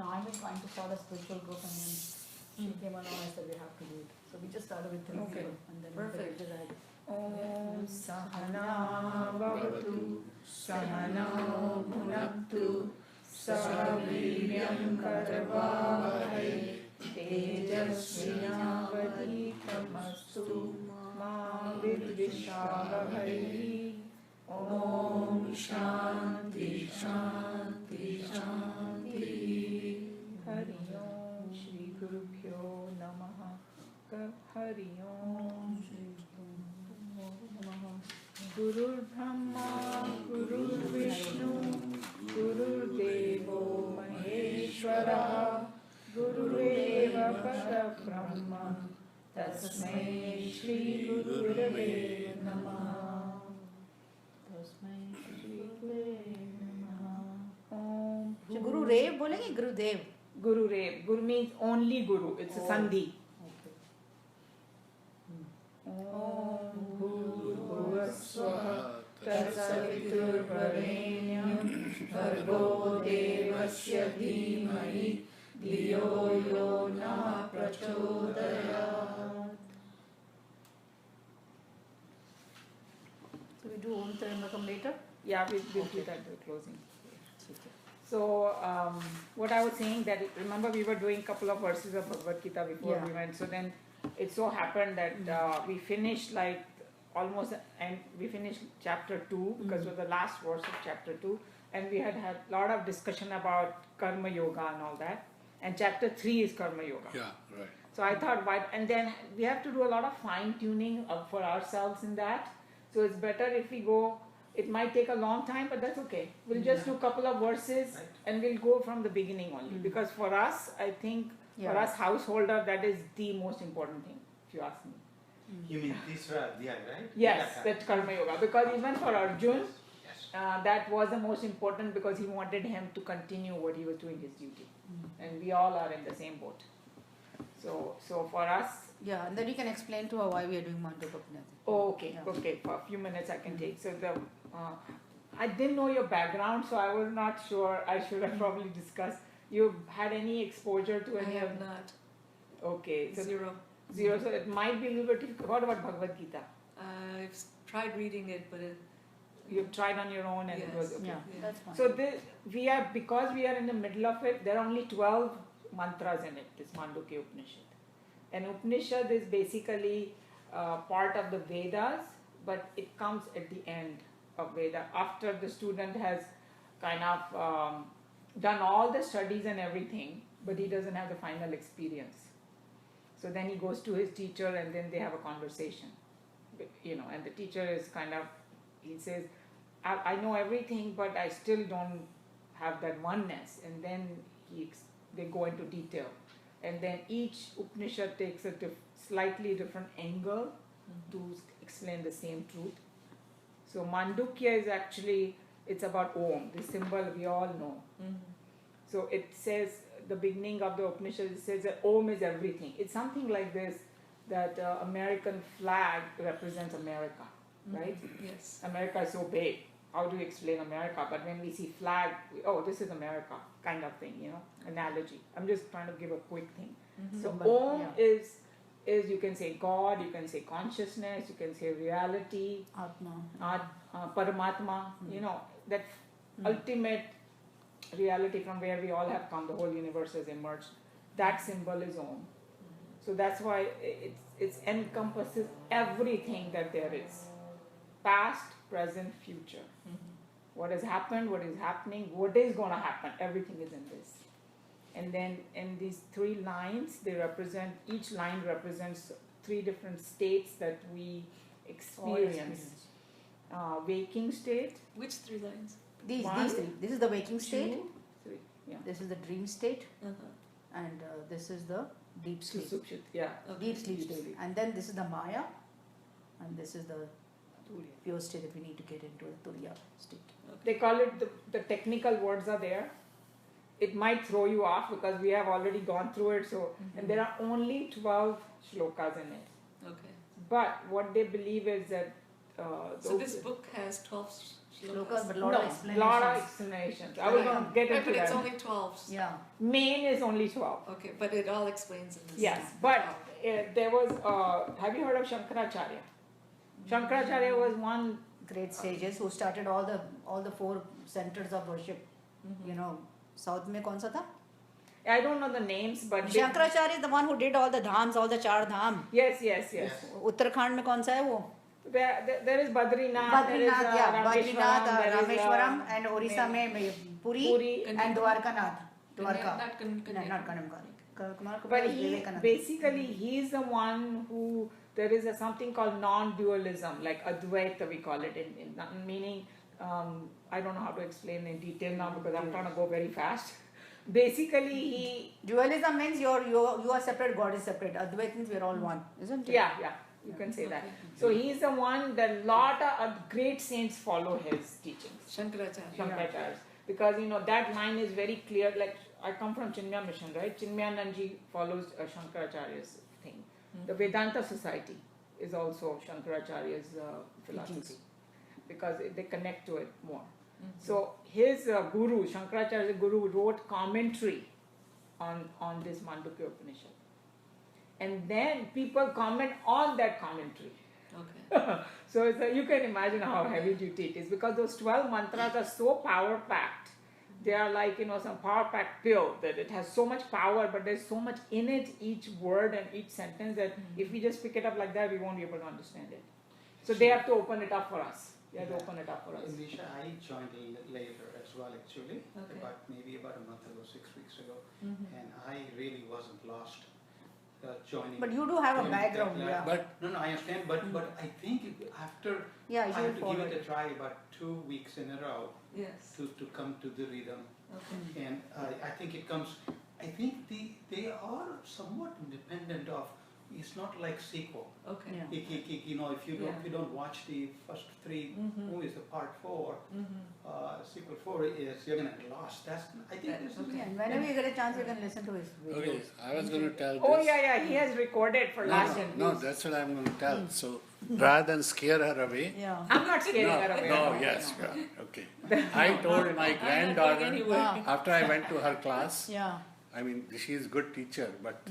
I've been trying to start a spiritual group, and then she came along and I said we have to do it. So we just started with 3 people, and then Perfect. we decided. Om Sahana Bhavatu Sahana Bhunaktu Sahaviryam Karvavahai Tejasvinavaditamastu Ma Vidvishavahai. Om Shanti Shanti Shanti. Hari Om Shri Guru Pyo Namaha. Hari Om Shri Gurur Brahma, Gurur Vishnu, Gurur Devo Maheshwara, Gurudeva Parabrahma, Tasmai Shri Gurave Namaha. Tasmai Shri Gurave Namaha. Om So Guru Rev बोलेंगे Gurudev. Guru Rev. Guru means only Guru. It's a sandhi. Okay. Om Bhurvasvaha Tatsaviturvarenyam Bhargo Devasya Dhimahi Dhiyo Yo Na Prachodayat. So we do Om Triambakam later. Yeah, we'll do that at the closing. So, what I was saying that, remember we were doing a couple of verses of Bhagavad Gita before we went. So then it so happened that we finished like almost, and we finished chapter 2 because it was the last verse of chapter 2. And we had a lot of discussion about Karma Yoga and all that. And chapter 3 is Karma Yoga. Yeah, right. So I thought, why, and then we have to do a lot of fine tuning for ourselves in that. So it's better if we go, it might take a long time, but that's okay. We'll just do a couple of verses and we'll go from the beginning only. Because for us, I think, for us householder, that is the most important thing, if you ask me. You mean this Adhyaya, right? Yes, that's Karma Yoga. Because even for Arjun, Yes. that was the most important because he wanted him to continue what he was doing his duty. And we all are in the same boat. So for us, Yeah, and then you can explain to her why we are doing Mandukya. oh, okay, for a few minutes I can take. So I didn't know your background, so I was not sure. I should have probably discussed. You had any exposure to I any have of? not. Okay, so Zero. zero. So it might be a little bit. What about Bhagavad Gita? I've tried reading it, but You've tried on your own and it was okay. Yeah, Yeah. that's fine. So because we are in the middle of it, there are only 12 mantras in it, this Mandukya Upanishad. And Upanishad is basically part of the Vedas, but it comes at the end of Veda, after the student has kind of done all the studies and everything, but he doesn't have the final experience. So then he goes to his teacher and then they have a conversation, and the teacher is kind of, he says, I know everything, but I still don't have that oneness. And then they go into detail. And then each Upanishad takes a slightly different angle to explain the same truth. So Mandukya is actually, it's about Om, the symbol we all know. So it says, the beginning of the Upanishad, it says that Om is everything. It's something like this, that American flag represents America, right? yes. America is so big. How do you explain America? But when we see flag, this is America, kind of thing, analogy. I'm just trying to give a quick thing. So Om is you can say God, you can say consciousness, you can say reality, Atma. Paramatma, that ultimate reality from where we all have come, the whole universe has emerged. That symbol is Om. So that's why it encompasses everything that there is. Past, present, future. What has happened, what is happening, what is going to happen, everything is in this. And then in these 3 lines, each line represents 3 different states that we experience. Waking state. Which 3 lines? These 3. This is the waking state. This is the dream state. And this is the deep sleep. Susupshit, yeah. Deep sleep state. And then this is the Maya. And this is the pure state that we need to get into, the Turiya state. They call it, the technical words are there. It might throw you off because we have already gone through it. So, and there are only 12 shlokas in it. Okay. But what they believe is that So this book has 12 Shlokas, but lot No, of explanations. lot of explanations. I will not get Right, into but it's that. only 12. Yeah. Main is only 12. Okay, but it all explains in this. Yes, but there was, have you heard of Shankaracharya? Shankaracharya was one, Great sages who started all the 4 centers of worship. You know, South में कौन सा था? I don't know the names, but they- Shankaracharya is the one who did all the dhams, all the 4 dham. yes. Uttarakhand में कौन सा है वो? There is Badrinath, there is Badrinath, yeah, Badrinath, there is, Rameshwaram, and Orissa में Puri, Puri and Dwarkanath. Dwarka. Not No, not Kanimkar. but he basically he's the one who there is something called non-dualism, like Advaita we call it, in meaning I don't know how to explain in detail now because I'm trying to go very fast. Basically, he Dualism means you are separate, God is separate. Advaita means we're all one, isn't it? yeah, you can say that. So he's the one that lot of great saints follow his teachings. Shankaracharya. Shankaracharya. Because that line is very clear. Like I come from Chinmaya mission, right? Chinmayanandji follows Shankaracharya's thing. The Vedanta Society is also Shankaracharya's philosophy because they connect to it more. So his guru, Shankaracharya's guru, wrote commentary on this Mandukya Upanishad. And then people comment on that commentary. Okay. So you can imagine how heavy duty it is because those 12 mantras are so power packed. They are like some power packed pill that it has so much power, but there's so much in it, each word and each sentence, that if we just pick it up like that, we won't be able to understand it. So they have to open it up for us. They have to open it up for us. Nisha, I joined later as well actually, Okay. maybe about a month ago, 6 weeks ago, and I really wasn't lost joining. But you do have a joining background, that yeah. lab. No, I understand, but I think after Yeah, I you have should to follow give it it. a try about 2 weeks in a row Yes. to come to the rhythm, Okay. and I think it comes. I think they are somewhat independent of. It's not like sequel. Okay. Yeah. If you don't watch the first 3 movies, the part 4, sequel 4 is you're gonna get lost. I think this is. Yeah, and whenever you get a chance, you can listen to his videos. Okay, I was going to tell this. Oh yeah, he has recorded for last No, interviews. that's what I'm going to tell. So rather than scare her away, Yeah. I'm not scaring her away. no, yes, yeah, okay. I told my granddaughter anywhere. after I went to her class. Yeah. I mean, she is a good teacher, but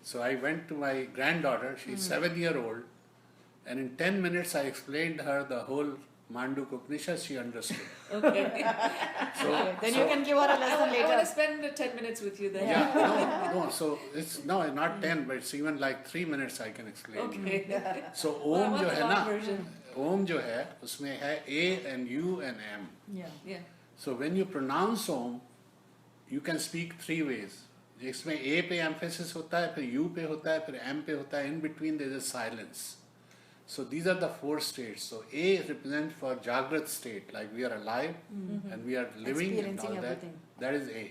so I went to my granddaughter. She's 7-year-old, and in 10 minutes I explained her the whole Mandukya Upanishad. She understood. Okay. So Then you can give her a lesson I want later. to spend 10 minutes with you then. yeah, no. So it's not 10, but it's even like 3 minutes I can explain. Okay. So Well, I Om want जो the है long ना, version. Om जो है उसमें है A and U and M. Yeah. Yeah. So when you pronounce Om, you can speak 3 ways. जिसमें A पे emphasis होता है, फिर U पे होता है, फिर M पे होता है. In between there is a silence. So these are the 4 states. So A represents for Jagrat state, like we are alive and we are living and all Experiencing that. everything. That is A.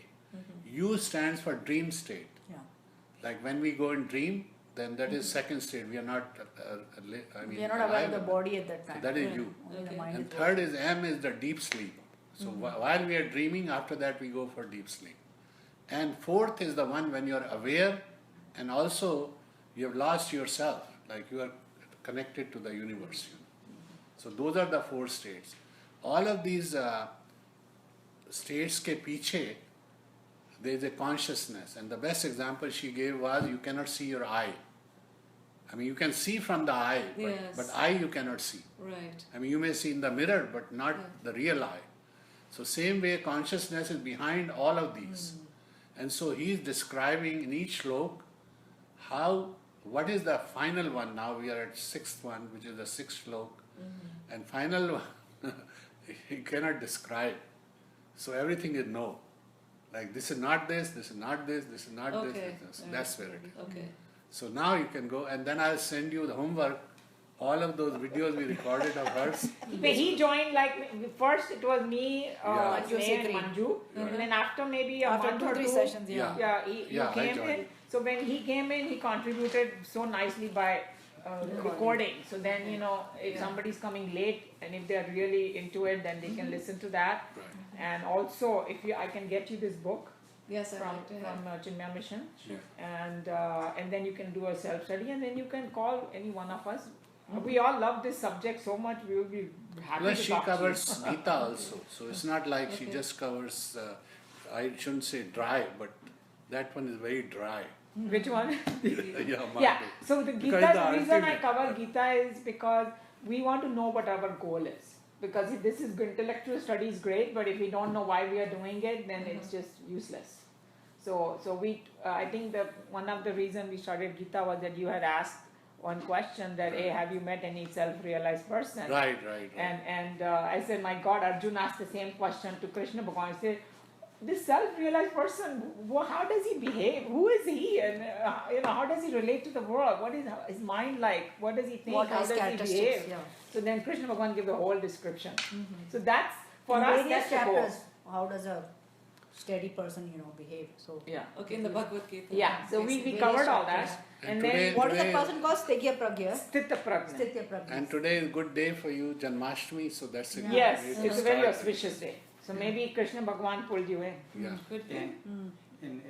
U stands for dream state. Yeah. Like when we go in dream, then that is second state. We are not, We are not aware of the body at that time. That is Yeah. you. Only the Okay. mind And is third is M is the deep sleep. So while we are dreaming, after that we go for deep sleep. And fourth is the one when you are aware and also you have lost yourself, like you are connected to the universe. So those are the 4 states. All of these states ke piche, there is a consciousness. And the best example she gave was you cannot see your eye. I mean, you can see from the eye, Yes. but eye you cannot see. Right. I mean, you may see in the mirror, but not the real eye. So same way, consciousness is behind all of these. And so he is describing in each slok what is the final one. Now we are at 6th one, which is the 6th slok. And final one, he cannot describe. So everything is no. Like this is not this, this is not this, this is not Okay. this. That's where it is. Okay. So now you can go, and then I'll send you the homework, all of those videos we recorded of hers. But he joined first it was me, Yeah. Manju Sneh and Sikri. Manju, and then after maybe a After month 2-3 or 2, sessions, yeah. Yeah. you Yeah, I came joined. in. So when he came in, he contributed so nicely by recording. So then if somebody's coming late and if they're really into it, then they can listen to that. Right. And also, I can get you this book Yes, I from like to have. Chinmaya Mission, Yeah. and then you can do a self study, and then you can call any one of us. We all love this subject so much. We will be happy Plus to she talk to you. covers Gita also, so it's not like she Okay. just covers, I shouldn't say dry, but that one is very dry. Which one? Yeah, Yeah, Mandu. so the Because Gita, the the reason I ultimate- cover Gita is because we want to know what our goal is. Because if this is good, intellectual study is great, but if we don't know why we are doing it, then it's just useless. So I think that one of the reason we started Gita was that you had asked one question that, hey, have you met any self-realized person? Right, right, right. And I said, my God, Arjun asked the same question to Krishna Bhagavan. He said, this self-realized person, how does he behave? Who is he? And how does he relate to the world? What is his mind like? What does he think? What how his does he characteristics, behave? yeah. So then Krishna Bhagavan gave the whole description. So that's, for In us, various that's the goal. chapters, how does a steady person, behave? So Yeah. Okay, in the Bhagavad Gita. Yeah, so we Various covered all chapters. that. And And today- then, what is the Today- person called? Sthitya Pragya. Sthita Prajna. Sthitya Pragya. And today is a good day for you, Janmashtami, so that's a good Yes, way to it's a very start. auspicious day. So maybe Krishna Bhagavan pulled you in. Yeah. Good thing. And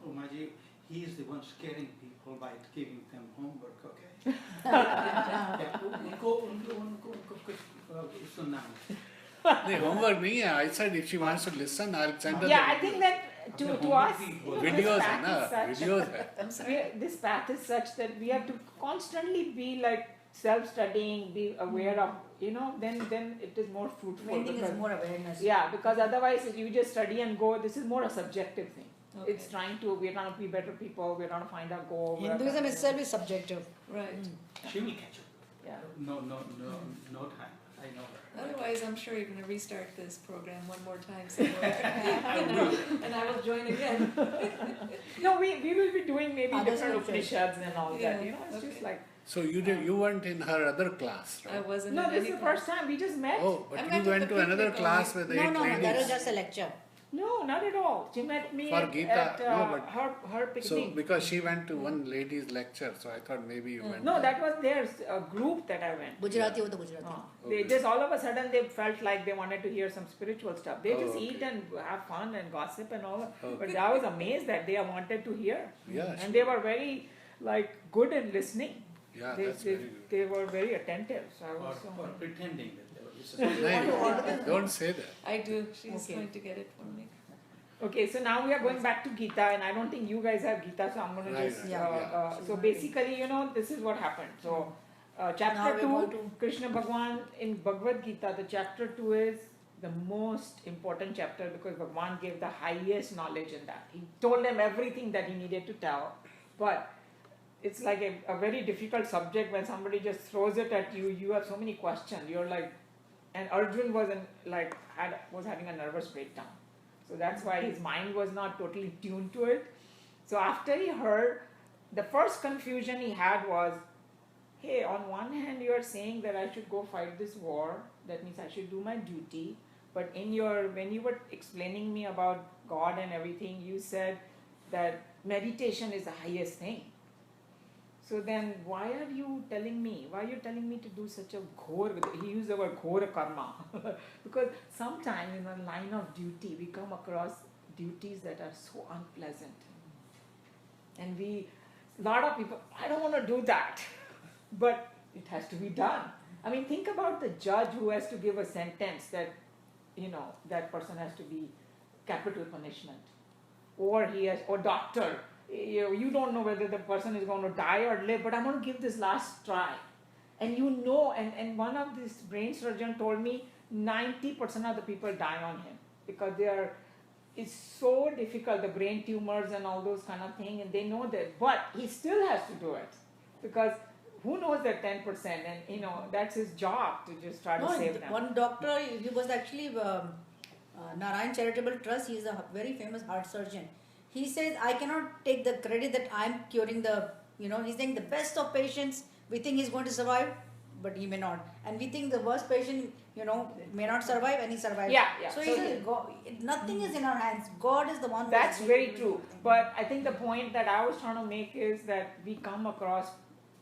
Umaji, he is the one scaring people by giving them homework, okay? Yeah, go, so now. The homework nahi hai. I said if she wants to listen, I'll send her Yeah, the I think videos. that to us, this Videos hai path na, is such- videos hai. this path is such that we have to constantly be like self-studying, be aware of, then it is more fruitful. Main thing is because- more awareness. Yeah, because otherwise if you just study and go, this is more a subjective thing. Okay. It's we're trying to be better people, we're trying to find our goal. we're Hinduism trying to- itself is subjective. Right. She will catch up. Yeah. No time, I know her. Otherwise, I'm sure you're going to restart this program one more time somewhere. And I will join again. No, we will be doing maybe Other different scriptures. Upanishads and all that, Yeah, it's just okay. like, So you weren't in her other class, I right? wasn't no, in this any is the class. first time, we just met. Oh, but I you went to went the to another picnic class only. with No, 8 no, ladies. that was just a lecture. No, not at all. She met me For at, Gita, at no, but- her picnic. So because she went to one lady's lecture, so I thought maybe you went. No, that was their group that I went. Gujarati was the Gujarati. They Okay. just all of a sudden they felt like they wanted to hear some spiritual stuff. They Oh, just okay. eat and have fun and gossip and all. Okay. But I was amazed that they wanted to hear. Yeah, And they were very good in listening. Yeah, they, that's they, very good. they were very attentive. So I was Or so pretending that they were listening. No, don't say that. I do. She's Okay. going to get it for me. Okay, so now we are going back to Gita, and I don't think you guys have Gita, so I'm going to Right, just. right, yeah. So basically, this is what happened. So, Now chapter we're 2, going to- Krishna Bhagwan in Bhagavad Gita, the chapter 2 is the most important chapter because Bhagwan gave the highest knowledge in that. He told them everything that he needed to tell, but it's like a very difficult subject when somebody just throws it at you. You have so many questions. You're like, and Arjun was having a nervous breakdown. So that's why his mind was not totally tuned to it. So after he heard, the first confusion he had was, hey, on one hand you are saying that I should go fight this war, that means I should do my duty, but when you were explaining me about God and everything, you said that meditation is the highest thing. So then why are you telling me to do such a ghor, he used the word ghor karma, because sometimes in the line of duty we come across duties that are so unpleasant. And a lot of people, I don't want to do that, but it has to be done. I mean, think about the judge who has to give a sentence that, that person has to be capital punishment. Or doctor, you don't know whether the person is going to die or live, but I'm going to give this last try. And and one of these brain surgeon told me 90% of the people die on him because it's so difficult, the brain tumors and all those kind of things, and they know that, but he still has to do it because who knows that 10%, and that's his job to just try to save them. One doctor, he was actually Narayan Charitable Trust, he is a very famous heart surgeon. He says, I cannot take the credit that I'm curing he's saying the best of patients, we think he's going to survive, but he may not. And we think the worst patient, may not survive, and he survives. Yeah. So, So he says, nothing is in our hands. God is the one who That's is very doing true. everything. But I think the point that I was trying to make is that we come across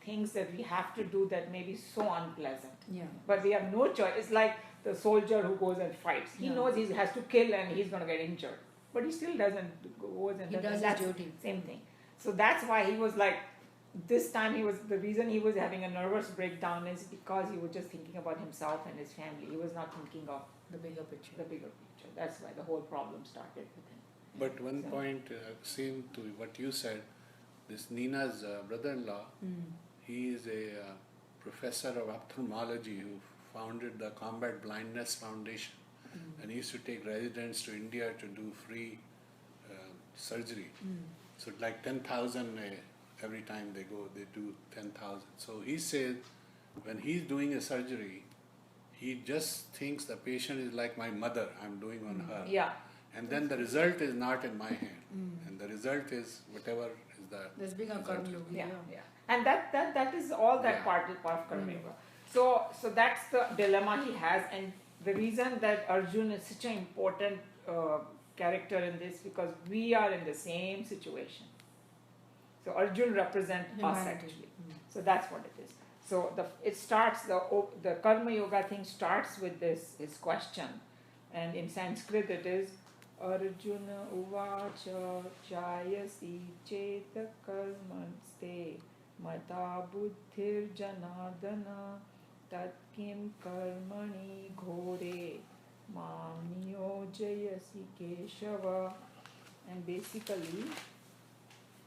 things that we have to do that may be so unpleasant. Yeah. But we have no choice. It's like the soldier who goes and fights. He Yeah. knows he has to kill and he's going to get injured. But he still doesn't go and He does his that's duty. Same thing. So that's why he was like, this time the reason he was having a nervous breakdown is because he was just thinking about himself and his family. He was not thinking of The bigger picture. the bigger picture. That's why the whole problem started with him. But one So- point, same to what you said, this Nina's brother-in-law, he is a professor of ophthalmology who founded the Combat Blindness Foundation, and he used to take residents to India to do free surgery. So like 10,000 every time they go, they do 10,000. So he says when he's doing a surgery, he just thinks the patient is like my mother, I'm doing on her. Yeah. And then the result is not in my hand. And the result is whatever is the There's being a result karma is. yogi. Yeah. And that is all that Yeah. part of Karma Yoga. So that's the dilemma he has, and the reason that Arjun is such an important character in this, because we are in the same situation. So Arjun represents us Humanity. actually. So that's what it is. So the Karma Yoga thing starts with his question, and in Sanskrit it is Arjuna uvacha jayasi cheta karmanste mata buddhir janardana tat kim karmani ghore maniyo jayasi keshava. And basically,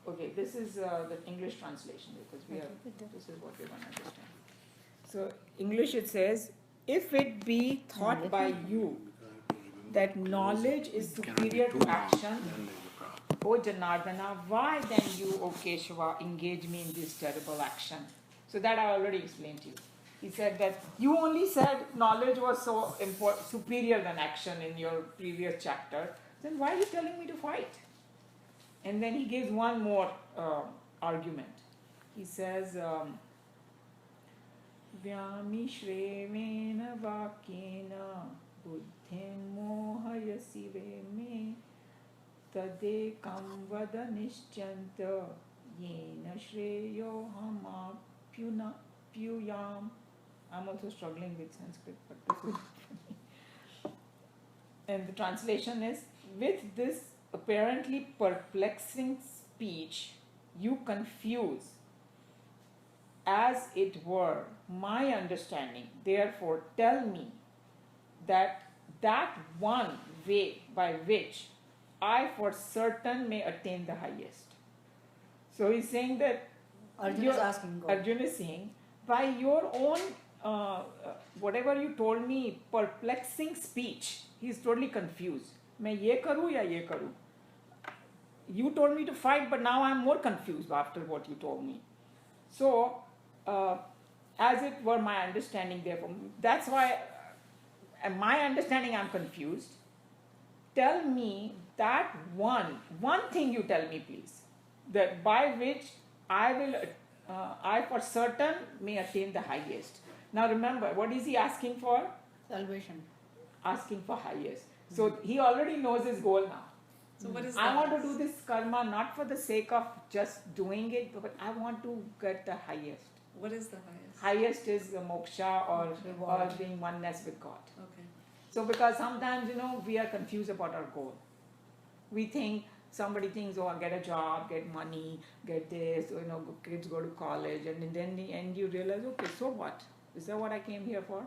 okay, this is the English translation, because this is what we want to understand. So English it says, if it be thought by you that knowledge is Cannot be superior too to long, action, then there's a problem. O Janardana, why then you, O Keshava, engage me in this terrible action? So that I already explained to you. He said that you only said knowledge was so superior than action in your previous chapter. Then why are you telling me to fight? And then he gives one more argument. He says, Vyami shrevena vakena buddhim mohayasi me tadekam vada nischanta yena shreyo hama puyam. I'm also struggling with Sanskrit, but this is funny. And the translation is, with this apparently perplexing speech, you confuse, as it were, my understanding. Therefore, tell me that one way by which I for certain may attain the highest. So he's saying that Arjun is asking God. Arjun is saying, by your own whatever you told me, perplexing speech, he's totally confused. मैं ये करूँ या ये करूँ? You told me to fight, but now I'm more confused after what you told me. So, as it were my understanding, therefore, that's why my understanding I'm confused. Tell me that one thing you tell me, please, that by which I for certain may attain the highest. Now remember, what is he asking for? Salvation. Asking for highest. So he already knows his goal now. So what is I that? want to do this karma not for the sake of just doing it, but I want to get the highest. What is the highest? Highest is the moksha or Reward. being oneness with God. Okay. So because sometimes, we are confused about our goal. We think, somebody thinks, oh, I'll get a job, get money, get this, kids go to college, and then in the end you realize, okay, so what? Is that what I came here for?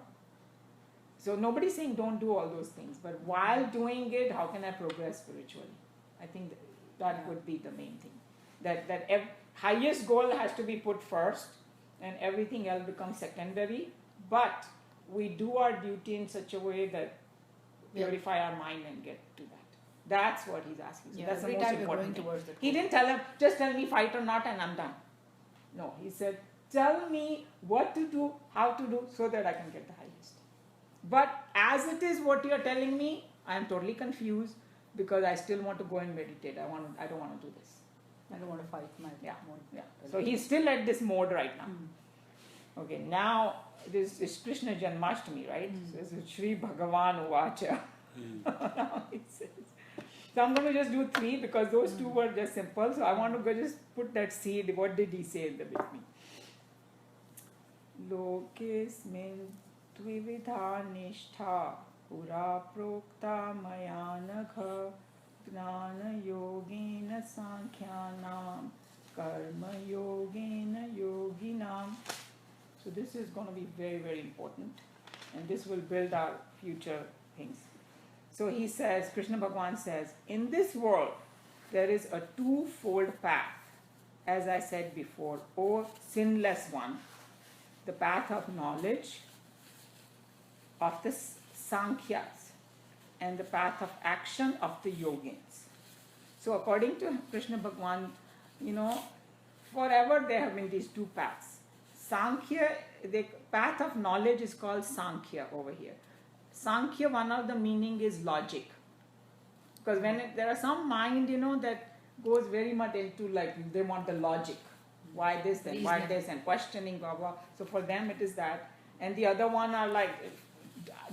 So nobody's saying don't do all those things, but while doing it, how can I progress spiritually? I think that would be the main thing. That highest goal has to be put first, and everything else becomes secondary, but we do our duty in such a way that purify our mind and get to that. That's what he's asking. So Yeah, that's the every most time you're going important thing. towards the He didn't tell him, just tell me fight or not and I'm done. No, he said, tell me what to do, how to do, so that I can get the highest. But as it is what you're telling me, I am totally confused, because I still want to go and meditate. I don't want to do this. I don't want to fight my Yeah. mode. Yeah. So he's still at this mode right now. Okay, now this is Krishna Janmashtami, right? So this is Shri Bhagavan Uvacha. Now it says. So I'm going to just do 3 because those 2 were just simple. So I want to go just put that seed. What did he say in the beginning? Lokesmin dvividha nishtha pura prokta maya nagha gnana yogina sankhyanam Karma Yogena Yoginam. So this is going to be very, very important, and this will build our future things. So he says, Krishna Bhagavan says, in this world, there is a twofold path, as I said before, O sinless one, the path of knowledge of the Sankhyas and the path of action of the Yogins. So according to Krishna Bhagavan, forever there have been these two paths. Sankhya, the path of knowledge is called Sankhya over here. Sankhya, one of the meaning is logic. Because there are some mind, that goes very much into they want the logic. Why this, then why Reasoning. this, and questioning, blah, blah. So for them it is that. And the other one are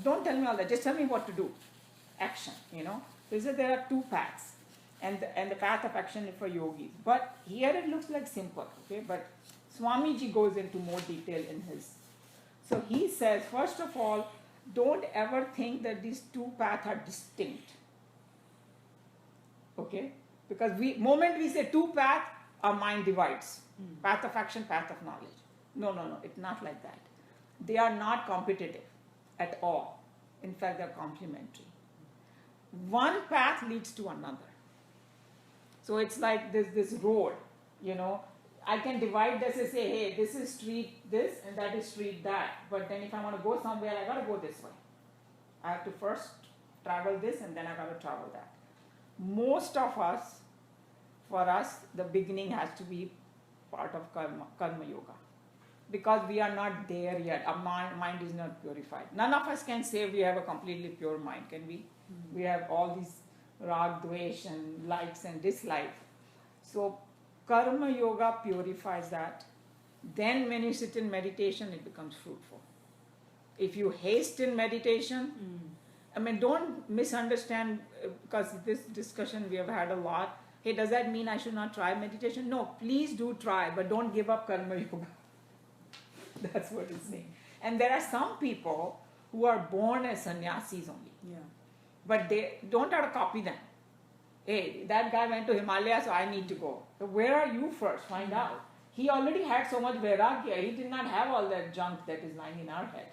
don't tell me all that, just tell me what to do. Action, So there are two paths. And the path of action is for yogis. But here it looks like simple, okay? But Swamiji goes into more detail in his. So he says, first of all, don't ever think that these two paths are distinct. Okay? Because moment we say two paths, our mind divides. Path of action, path of knowledge. No, it's not like that. They are not competitive at all. In fact, they're complementary. One path leads to another. So it's like this road, I can divide this and say, hey, this is street this and that is street that. But then if I want to go somewhere, I got to go this way. I have to first travel this and then I got to travel that. Most of us, for us, the beginning has to be part of karma yoga. Because we are not there yet. Our mind is not purified. None of us can say we have a completely pure mind, can we? We have all these rag, dvesh and likes and dislikes. So karma yoga purifies that. Then when you sit in meditation, it becomes fruitful. If you haste in meditation, don't misunderstand, because this discussion we have had a lot. Hey, does that mean I should not try meditation? No, please do try, but don't give up karma yoga. That's what it's saying. And there are some people who are born as sannyasis only. Yeah. But they don't have to copy them. Hey, that guy went to Himalaya, so I need to go. So where are you first? Find out. He already had so much vairagya. He did not have all that junk that is lying in our head.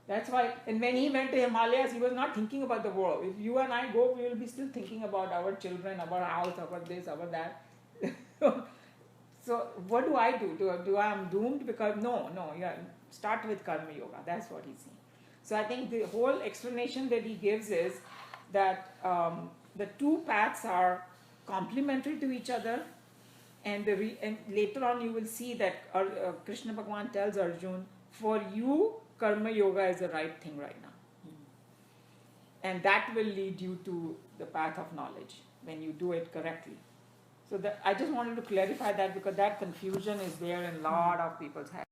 That's why, and when he went to Himalayas, he was not thinking about the world. If you and I go, we will be still thinking about our children, our house, about this, about that. So what do I do? Do I am doomed? Because no, start with karma yoga. That's what he's saying. So I think the whole explanation that he gives is that the two paths are complementary to each other, and later on you will see that Krishna Bhagavan tells Arjun, for you, karma yoga is the right thing right now. And that will lead you to the path of knowledge when you do it correctly. So I just wanted to clarify that, because that confusion is there in a lot of people's heads.